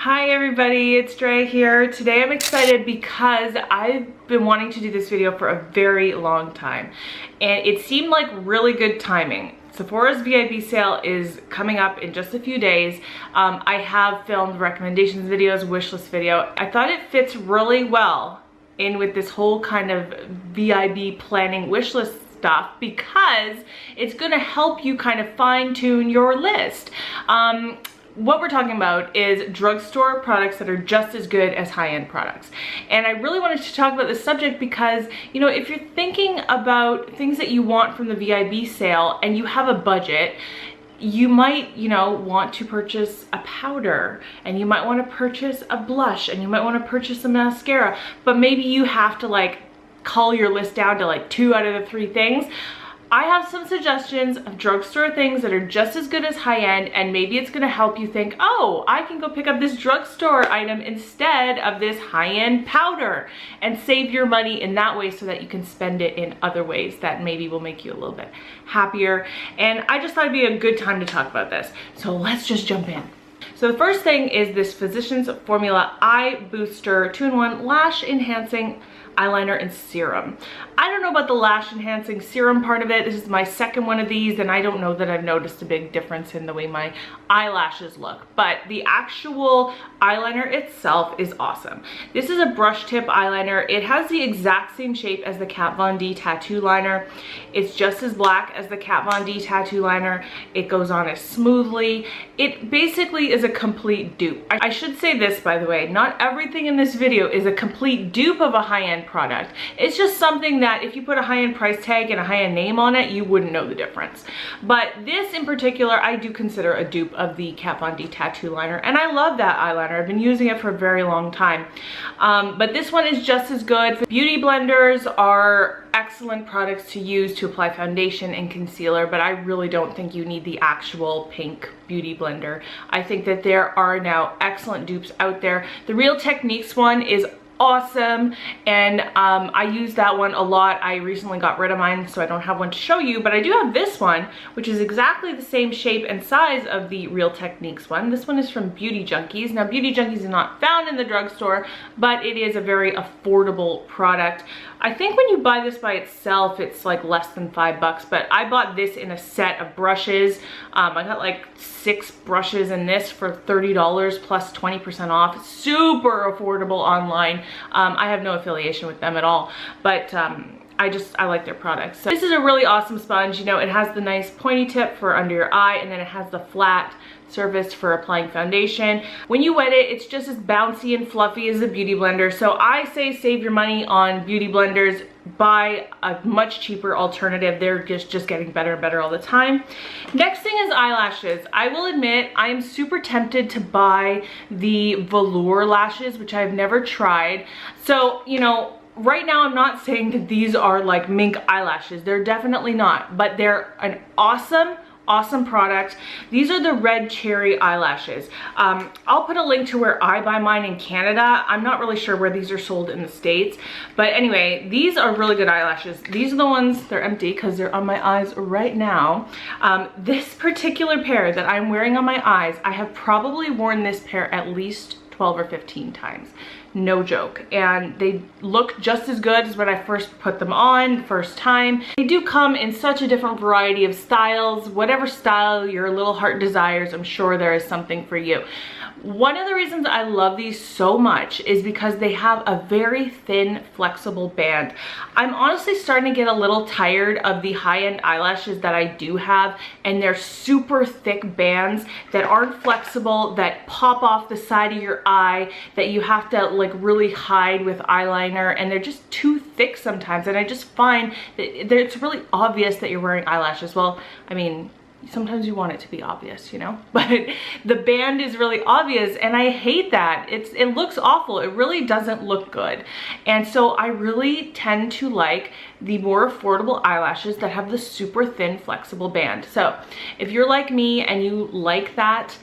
Hi everybody, it's Dre here. Today I'm excited because I've been wanting to do this video for a very long time and it seemed like really good timing. Sephora's VIB sale is coming up in just a few days. I have filmed recommendations videos, wishlist video. I thought it fits really well in with this whole kind of VIB planning wishlist stuff because it's gonna help you kind of fine tune your list. What we're talking about is drugstore products that are just as good as high-end products. And I really wanted to talk about this subject because, you know, if you're thinking about things that you want from the VIB sale and you have a budget, you might, you know, want to purchase a powder and you might want to purchase a blush and you might want to purchase a mascara, but maybe you have to like cull your list down to like 2 out of the 3 things. I have some suggestions of drugstore things that are just as good as high-end, and maybe it's gonna help you think, oh, I can go pick up this drugstore item instead of this high-end powder and save your money in that way so that you can spend it in other ways that maybe will make you a little bit happier. And I just thought it'd be a good time to talk about this. So let's just jump in. So the first thing is this Physicians Formula Eye Booster 2-in-1 Lash Enhancing Eyeliner and Serum. I don't know about the lash enhancing serum part of it. This is my second one of these and I don't know that I've noticed a big difference in the way my eyelashes look, but the actual eyeliner itself is awesome. This is a brush tip eyeliner. It has the exact same shape as the Kat Von D tattoo liner. It's just as black as the Kat Von D tattoo liner. It goes on as smoothly. It basically is a complete dupe. I should say this, by the way, not everything in this video is a complete dupe of a high-end product. It's just something that if you put a high-end price tag and a high-end name on it, you wouldn't know the difference. But this in particular, I do consider a dupe of the Kat Von D tattoo liner, and I love that eyeliner. I've been using it for a very long time. But this one is just as good. Beauty blenders are excellent products to use to apply foundation and concealer, but I really don't think you need the actual pink beauty blender. I think that there are now excellent dupes out there. The Real Techniques one is awesome, and I use that one a lot. I recently got rid of mine, so I don't have one to show you, but I do have this one, which is exactly the same shape and size of the Real Techniques one. This one is from Beauty Junkies. Now, Beauty Junkies is not found in the drugstore, but it is a very affordable product. I think when you buy this by itself, it's like less than $5, but I bought this in a set of brushes. I got like 6 brushes in this for $30 plus 20% off. Super affordable online. I have no affiliation with them at all, but I like their products. So this is a really awesome sponge. You know, it has the nice pointy tip for under your eye, and then it has the flat surface for applying foundation. When you wet it, it's just as bouncy and fluffy as a beauty blender. So I say save your money on beauty blenders. Buy a much cheaper alternative. They're just getting better and better all the time. Next thing is eyelashes. I will admit I am super tempted to buy the velour lashes, which I've never tried. So, you know, right now I'm not saying that these are like mink eyelashes. They're definitely not, but they're an awesome product. These are the red cherry eyelashes. I'll put a link to where I buy mine in Canada. I'm not really sure where these are sold in the States, but anyway, these are really good eyelashes. These are the ones, they're empty because they're on my eyes right now. This particular pair that I'm wearing on my eyes, I have probably worn this pair at least 12 or 15 times. No joke. And they look just as good as when I first put them on the first time. They do come in such a different variety of styles. Whatever style your little heart desires, I'm sure there is something for you. One of the reasons I love these so much is because they have a very thin, flexible band. I'm honestly starting to get a little tired of the high-end eyelashes that I do have, and they're super thick bands that aren't flexible, that pop off the side of your eye, that you have to like really hide with eyeliner, and they're just too thick sometimes. And I just find that it's really obvious that you're wearing eyelashes. Well, I mean, sometimes you want it to be obvious, you know, but the band is really obvious and I hate that. It looks awful. It really doesn't look good. And so I really tend to like the more affordable eyelashes that have the super thin flexible band. So if you're like me and you like that,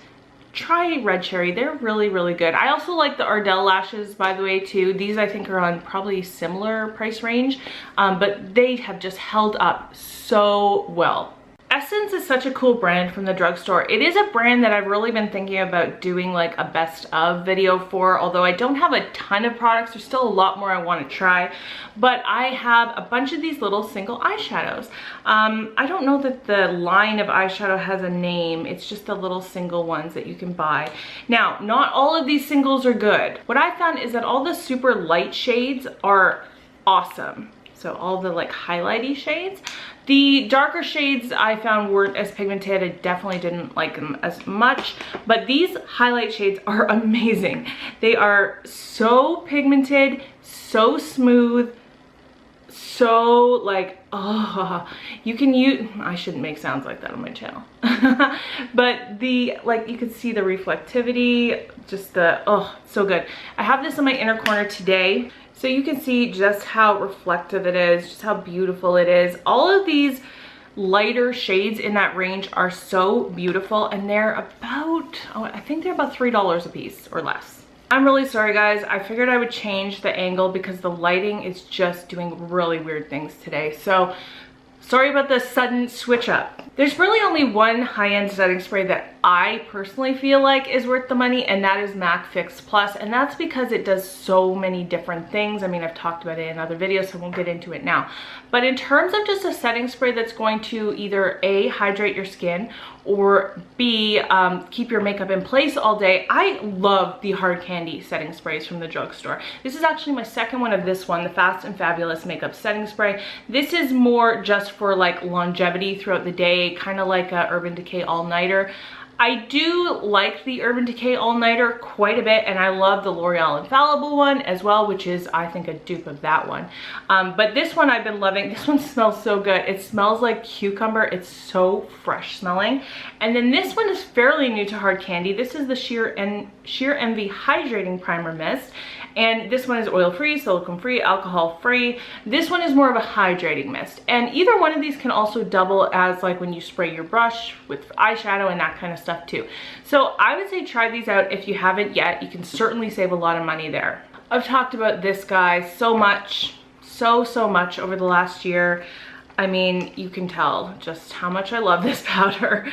try Red Cherry. They're really, really good. I also like the Ardell lashes, by the way, too. These I think are on probably similar price range, but they have just held up so well. Essence is such a cool brand from the drugstore. It is a brand that I've really been thinking about doing like a best of video for, although I don't have a ton of products. There's still a lot more I want to try, but I have a bunch of these little single eyeshadows. I don't know that the line of eyeshadow has a name. It's just the little single ones that you can buy. Now, not all of these singles are good. What I found is that all the super light shades are awesome. So all the like highlighty shades. The darker shades I found weren't as pigmented. I definitely didn't like them as much, but these highlight shades are amazing. They are so pigmented, so smooth, so like, oh, you can use, I shouldn't make sounds like that on my channel. But the, like, you can see the reflectivity, just the, oh, so good. I have this in my inner corner today. So you can see just how reflective it is, just how beautiful it is. All of these lighter shades in that range are so beautiful, and they're about, oh, I think they're about $3 a piece or less. I'm really sorry guys, I figured I would change the angle because the lighting is just doing really weird things today. So sorry about the sudden switch up. There's really only one high-end setting spray that I personally feel like is worth the money, and that is MAC Fix Plus, and that's because it does so many different things. I mean, I've talked about it in other videos, so I won't get into it now. But in terms of just a setting spray that's going to either A, hydrate your skin, or B, keep your makeup in place all day, I love the Hard Candy setting sprays from the drugstore. This is actually my second one of this one, the Fast and Fabulous Makeup Setting Spray. This is more just for like longevity throughout the day, kind of like a Urban Decay All-Nighter. I do like the Urban Decay All-Nighter quite a bit, and I love the L'Oreal Infallible one as well, which is, I think, a dupe of that one. But this one I've been loving. This one smells so good. It smells like cucumber. It's so fresh smelling. And then this one is fairly new to Hard Candy. This is the Sheer Envy Hydrating Primer Mist. And this one is oil-free, silicone-free, alcohol-free. This one is more of a hydrating mist. And either one of these can also double as like when you spray your brush with eyeshadow and that kind of stuff too. So I would say try these out if you haven't yet. You can certainly save a lot of money there. I've talked about this guy so much, so much over the last year. I mean, you can tell just how much I love this powder.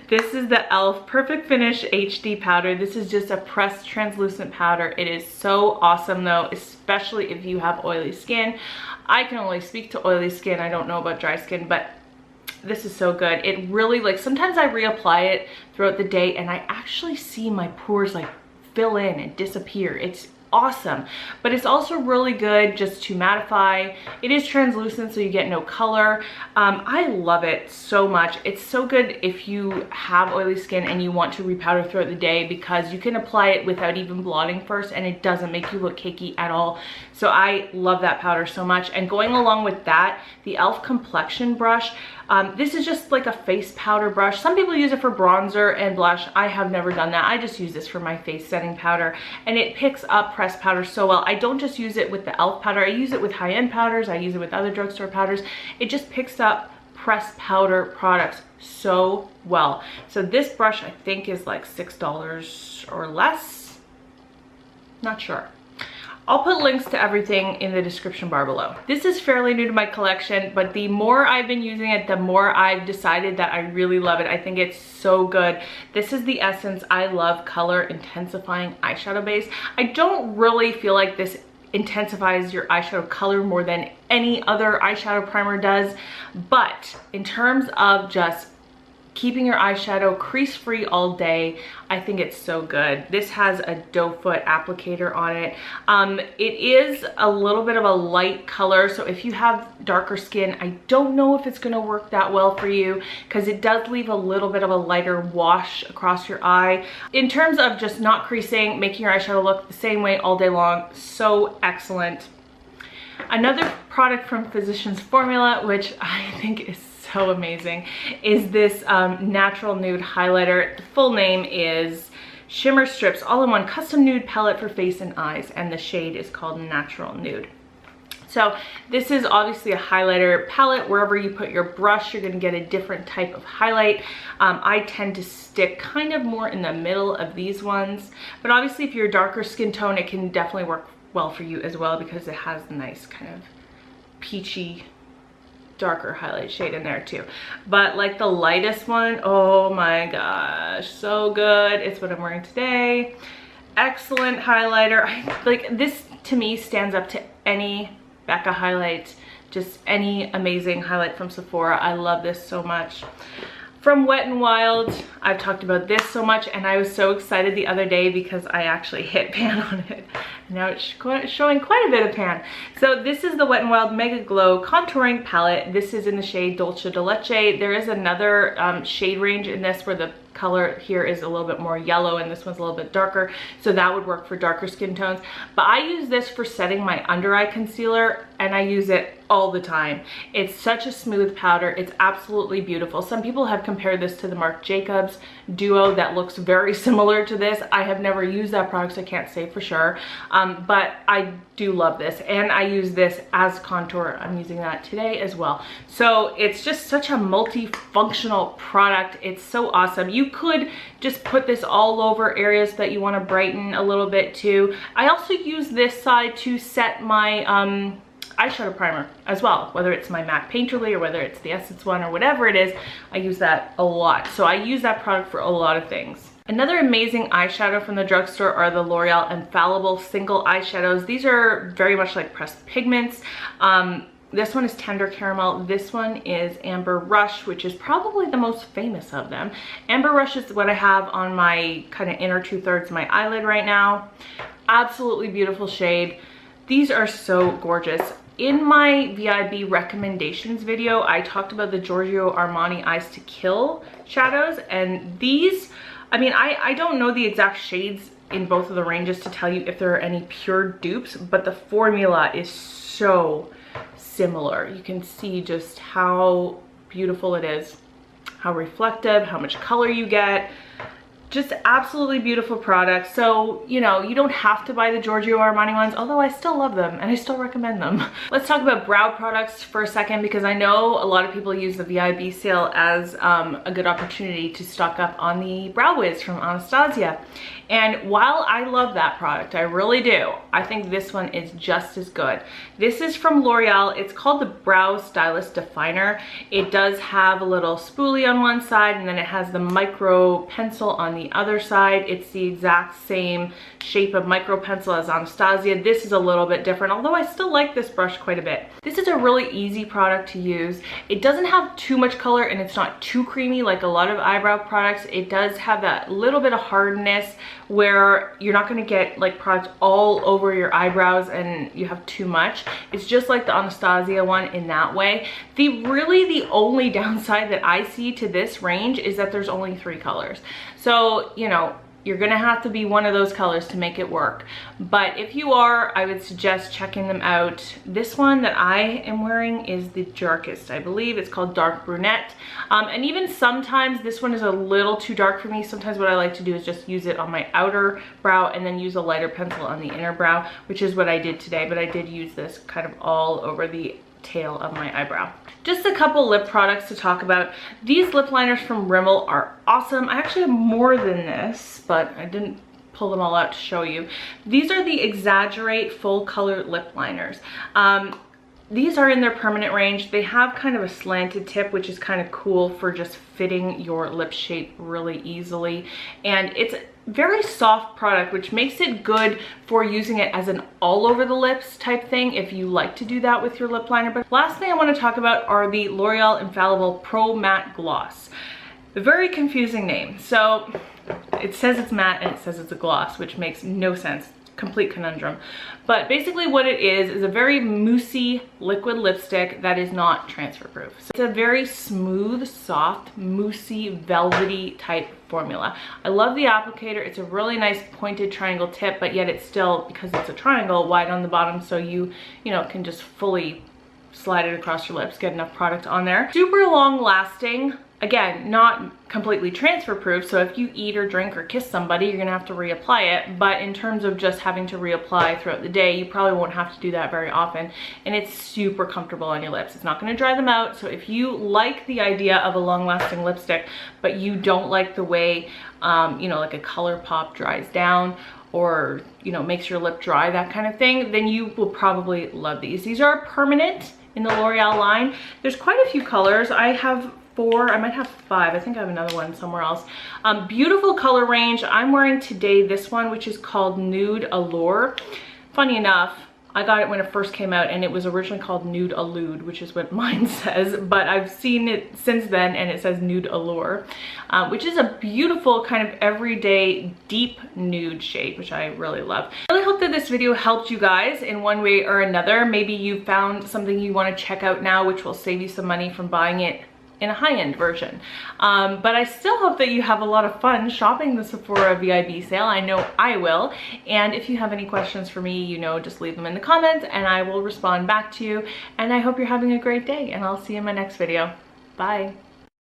This is the e.l.f. Perfect Finish HD powder. This is just a pressed translucent powder. It is so awesome though, especially if you have oily skin. I can only speak to oily skin. I don't know about dry skin, but this is so good. It really, like, sometimes I reapply it throughout the day and I actually see my pores like fill in and disappear. It's awesome, but it's also really good just to mattify. It is translucent, so you get no color. I love it so much. It's so good if you have oily skin and you want to repowder throughout the day, because you can apply it without even blotting first and it doesn't make you look cakey at all. So I love that powder so much. And going along with that, the e.l.f. complexion brush. This is just like a face powder brush. Some people use it for bronzer and blush. I have never done that. I just use this for my face setting powder, and it picks up pressed powder so well. I don't just use it with the e.l.f. powder. I use it with high-end powders. I use it with other drugstore powders. It just picks up pressed powder products so well. So this brush I think is like $6 or less. Not sure. I'll put links to everything in the description bar below. This is fairly new to my collection, but the more I've been using it, the more I've decided that I really love it. I think it's so good. This is the Essence I Love Color Intensifying Eyeshadow Base. I don't really feel like this intensifies your eyeshadow color more than any other eyeshadow primer does, but in terms of just keeping your eyeshadow crease free all day, I think it's so good. This has a doe foot applicator on it. It is a little bit of a light color, so if you have darker skin, I don't know if it's gonna work that well for you, because it does leave a little bit of a lighter wash across your eye. In terms of just not creasing, making your eyeshadow look the same way all day long, so excellent. Another product from Physicians Formula, which I think is so amazing, is this Natural Nude Highlighter. The full name is Shimmer Strips All-in-One Custom Nude Palette for Face and Eyes, and the shade is called Natural Nude. So this is obviously a highlighter palette. Wherever you put your brush, you're gonna get a different type of highlight. I tend to stick kind of more in the middle of these ones, but obviously if you're a darker skin tone, it can definitely work well for you as well, because it has a nice kind of peachy darker highlight shade in there too. But like the lightest one, oh my gosh, so good. It's what I'm wearing today. Excellent highlighter. Like this to me stands up to any Becca highlight, just any amazing highlight from Sephora. I love this so much. From Wet n Wild, I've talked about this so much, and I was so excited the other day because I actually hit pan on it. Now it's showing quite a bit of pan. So this is the Wet n Wild Mega Glow Contouring Palette. This is in the shade Dolce de Leche. There is another shade range in this where the color here is a little bit more yellow and this one's a little bit darker, so that would work for darker skin tones. But I use this for setting my under eye concealer, and I use it all the time. It's such a smooth powder. It's absolutely beautiful. Some people have compared this to the Marc Jacobs duo that looks very similar to this. I have never used that product, so I can't say for sure, but I do love this, and I use this as contour. I'm using that today as well. So it's just such a multifunctional product. It's so awesome. You could just put this all over areas that you want to brighten a little bit too. I also use this side to set my eyeshadow primer as well, whether it's my MAC Painterly or whether it's the Essence one or whatever it is. I use that a lot. So I use that product for a lot of things. Another amazing eyeshadow from the drugstore are the L'Oreal Infallible Single Eyeshadows. These are very much like pressed pigments. This one is Tender Caramel. This one is Amber Rush, which is probably the most famous of them. Amber Rush is what I have on my kind of inner 2/3 of my eyelid right now. Absolutely beautiful shade. These are so gorgeous. In my VIB recommendations video, I talked about the Giorgio Armani Eyes to Kill shadows, and these, I mean, I don't know the exact shades in both of the ranges to tell you if there are any pure dupes, but the formula is so similar. You can see just how beautiful it is, how reflective, how much color you get. Just absolutely beautiful products. So, you know, you don't have to buy the Giorgio Armani ones, although I still love them and I still recommend them. Let's talk about brow products for a second, because I know a lot of people use the VIB sale as a good opportunity to stock up on the Brow Wiz from Anastasia. And while I love that product, I really do, I think this one is just as good. This is from L'Oreal. It's called the Brow Stylist Definer. It does have a little spoolie on one side, and then it has the micro pencil on the other side. It's the exact same shape of micro pencil as Anastasia. This is a little bit different, although I still like this brush quite a bit. This is a really easy product to use. It doesn't have too much color, and it's not too creamy like a lot of eyebrow products. It does have that little bit of hardness where you're not going to get like product all over your eyebrows and you have too much. It's just like the Anastasia one in that way. Really the only downside that I see to this range is that there's only 3 colors. So, you know, you're gonna have to be one of those colors to make it work. But if you are, I would suggest checking them out. This one that I am wearing is the darkest, I believe. It's called Dark Brunette. And even sometimes this one is a little too dark for me. Sometimes what I like to do is just use it on my outer brow and then use a lighter pencil on the inner brow, which is what I did today. But I did use this kind of all over the tail of my eyebrow. Just a couple lip products to talk about. These lip liners from Rimmel are awesome. I actually have more than this, but I didn't pull them all out to show you. These are the Exaggerate Full Color Lip Liners. These are in their permanent range. They have kind of a slanted tip, which is kind of cool for just fitting your lip shape really easily. And it's very soft product, which makes it good for using it as an all over the lips type thing if you like to do that with your lip liner. But last thing I want to talk about are the L'Oreal Infallible Pro Matte Gloss. A very confusing name. So it says it's matte and it says it's a gloss, which makes no sense. Complete conundrum. But basically what it is a very moussey liquid lipstick that is not transfer proof. So it's a very smooth, soft, moussey, velvety type formula. I love the applicator. It's a really nice pointed triangle tip, but yet it's still, because it's a triangle, wide on the bottom, so you know, can just fully slide it across your lips, get enough product on there. Super long lasting. Again, not completely transfer proof, so if you eat or drink or kiss somebody, you're gonna have to reapply it. But in terms of just having to reapply throughout the day, you probably won't have to do that very often. And it's super comfortable on your lips. It's not gonna dry them out. So if you like the idea of a long lasting lipstick, but you don't like the way, you know, like a ColourPop dries down, or, you know, makes your lip dry, that kind of thing, then you will probably love these. These are permanent in the L'Oreal line. There's quite a few colors. I have 4, I might have 5. I think I have another one somewhere else. Beautiful color range. I'm wearing today this one, which is called Nude Allure. Funny enough, I got it when it first came out and it was originally called Nude Allude, which is what mine says, but I've seen it since then and it says Nude Allure, which is a beautiful kind of everyday deep nude shade, which I really love. I really hope that this video helped you guys in one way or another. Maybe you found something you want to check out now, which will save you some money from buying it in a high-end version. But I still hope that you have a lot of fun shopping the Sephora VIB sale. I know I will. And if you have any questions for me, you know, just leave them in the comments and I will respond back to you. And I hope you're having a great day and I'll see you in my next video. Bye.